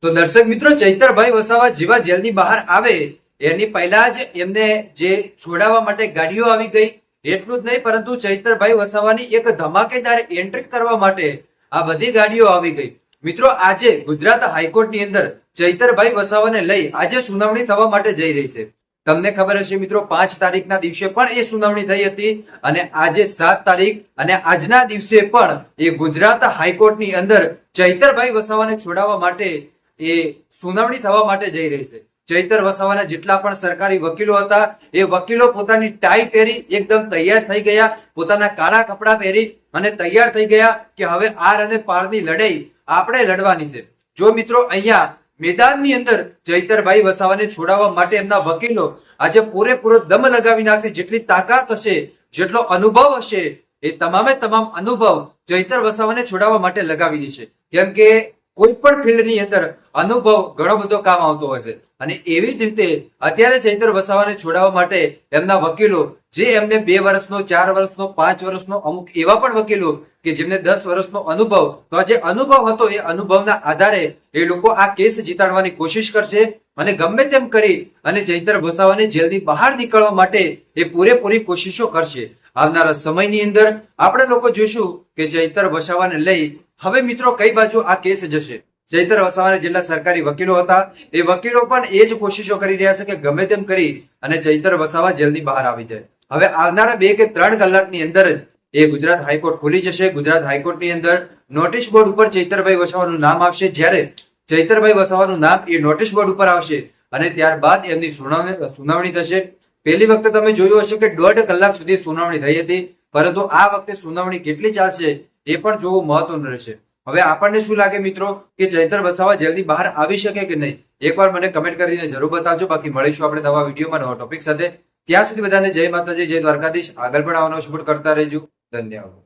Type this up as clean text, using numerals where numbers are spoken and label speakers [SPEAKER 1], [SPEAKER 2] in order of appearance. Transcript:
[SPEAKER 1] તો દર્શક મિત્રો, ચૈતરભાઈ વસાવા જેવા જેલની બહાર આવે એની પહેલા જ એમને જે છોડાવવા માટે ગાડીઓ આવી ગઈ. એટલું જ નહીં, પરંતુ ચૈતરભાઈ વસાવાની એક ધમાકેદાર એન્ટ્રી કરવા માટે આ બધી ગાડીઓ આવી ગઈ. મિત્રો, આજે ગુજરાત હાઈકોર્ટની અંદર ચૈતરભાઈ વસાવાને લઈ આજે સુનાવણી થવા માટે જઈ રહી છે. તમને ખબર હશે મિત્રો, 5 તારીખના દિવસે પણ એ સુનાવણી થઈ હતી અને આજે 7 તારીખ અને આજના દિવસે પણ એ ગુજરાત હાઈકોર્ટની અંદર ચૈતરભાઈ વસાવાને છોડાવવા માટે એ સુનાવણી થવા માટે જઈ રહી છે. ચૈતર વસાવાના જેટલા પણ સરકારી વકીલો હતા એ વકીલો પોતાની ટાઈ પહેરી એકદમ તૈયાર થઈ ગયા, પોતાના કાળા કપડા પહેરી અને તૈયાર થઈ ગયા કે હવે આર અને પારની લડાઈ આપણે લડવાની છે. જો મિત્રો, અહીંયા મેદાનની અંદર ચૈતરભાઈ વસાવાને છોડાવવા માટે એમના વકીલો આજે પૂરેપૂરો દમ લગાવી નાખશે. જેટલી તાકાત હશે, જેટલો અનુભવ હશે, એ તમામે તમામ અનુભવ ચૈતર વસાવાને છોડાવવા માટે લગાવી દેશે. કેમ કે કોઈ પણ ફિલ્ડની અંદર અનુભવ ઘણો બધો કામ આવતો હોય છે અને એવી જ રીતે અત્યારે ચૈતર વસાવાને છોડાવવા માટે એમના વકીલો, જે એમને 2 વર્ષનો, 4 વર્ષનો, 5 વર્ષનો, અમુક એવા પણ વકીલો કે જેમને 10 વર્ષનો અનુભવ, તો આ જે અનુભવ હતો એ અનુભવના આધારે એ લોકો આ કેસ જીતાડવાની કોશિશ કરશે અને ગમે તેમ કરી અને ચૈતર વસાવાને જેલની બહાર નીકળવા માટે એ પૂરેપૂરી કોશિશો કરશે. આવનારા સમયની અંદર આપણે લોકો જોઈશું કે ચૈતર વસાવાને લઈ હવે મિત્રો કઈ બાજુ આ કેસ જશે. ચૈતર વસાવાના જેટલા સરકારી વકીલો હતા એ વકીલો પણ એ જ કોશિશો કરી રહ્યા છે કે ગમે તેમ કરી અને ચૈતર વસાવા જેલની બહાર આવી જાય. હવે આવનારા 2 કે 3 કલાકની અંદર જ એ ગુજરાત હાઈકોર્ટ ખુલી જશે. ગુજરાત હાઈકોર્ટની અંદર નોટિસ બોર્ડ ઉપર ચૈતરભાઈ વસાવાનું નામ આવશે. જ્યારે ચૈતરભાઈ વસાવાનું નામ એ નોટિસ બોર્ડ ઉપર આવશે અને ત્યારબાદ એમની સુનાવણી થશે. પહેલી વખતે તમે જોયું હશે કે 1.5 કલાક સુધી સુનાવણી થઈ હતી, પરંતુ આ વખતે સુનાવણી કેટલી ચાલશે એ પણ જોવું મહત્વનું રહેશે. હવે આપણને શું લાગે મિત્રો કે ચૈતર વસાવા જલ્દી બહાર આવી શકે કે નહીં? એકવાર મને કમેન્ટ કરીને જરૂર બતાવજો. બાકી મળીશું આપણે નવા વિડીયોમાં નવા ટોપિક સાથે. ત્યાં સુધી બધાને જય માતાજી, જય દ્વારકાધીશ. આગળ પણ આવવાનો સપોર્ટ કરતા રહેજો. ધન્યવાદ.